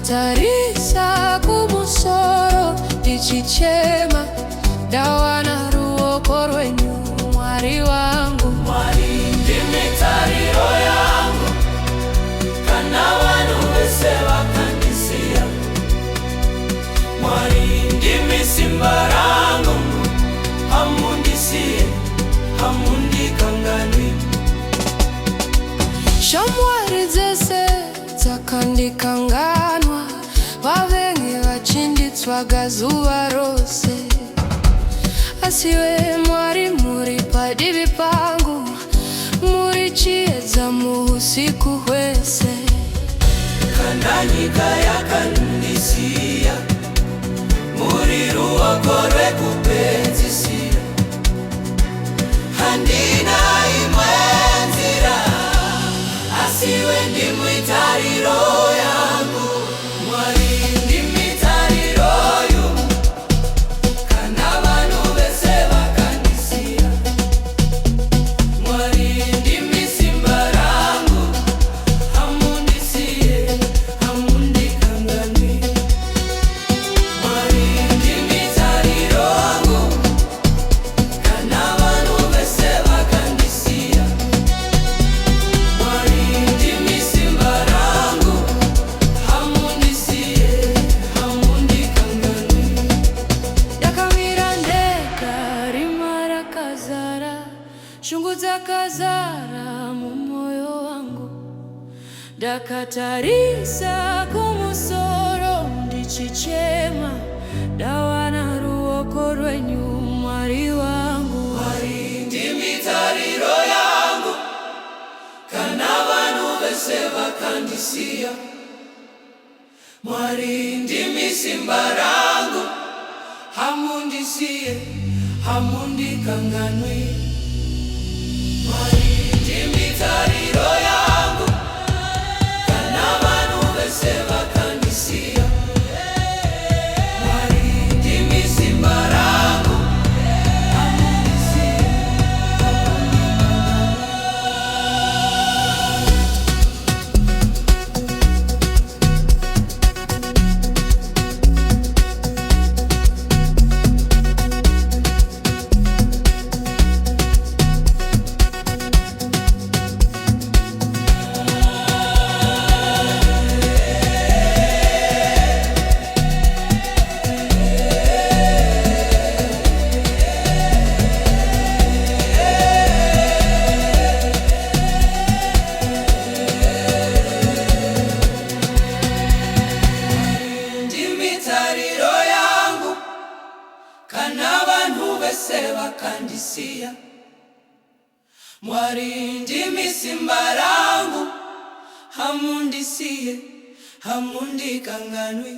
Ndakatarisa kumusoro ndichichema, ndawana ruoko rwenyu Mwari wangu. Mwari ndimi tariro yangu, kana vanhu vese vakandisiya. Mwari ndimi simba rangu, hamundisiye, hamundikanganwi. Shamwari dzese dzakandikanganwa, vavengi vachinditsvaga zuva rose. Asi iwe Mwari muri padivi pangu, muri chiedza muusiku hwese. Kana nyika yakandisiya, muri ruoko rwekupedzisira. Handina imwe nzira, asi iwe ndimi tariro yangu. Mwari ndimi tariro yangu, kana vanhu vese vakandisiya. Mwari ndimi simba rangu, hamundisiye, hamundikanganwi. Mwari ndimi tariro yangu, kana vanhu vese vakandisiya. Mwari ndimi simba rangu, hamundisiye, hamundikanganwi. Ndakamira ndega, rima rakazara, shungu dzakazara mumwoyo wangu. Ndakatarisa kumusoro ndichichema, ndawana ruoko rwenyu Mwari wangu. Mwari ndimi tariro yangu, kana vanhu vese vakandisiya. Mwari ndimi simba rangu, hamundisiye, hamundikanganwi. Mwari ndimi tariro yangu, kana vanhu vese vakandisiya. Mwari ndimi simba rangu, hamundisiye, kana vanhu vese vakandisiya. Mwari ndimi simba rangu, hamundisiye, hamundikanganwi.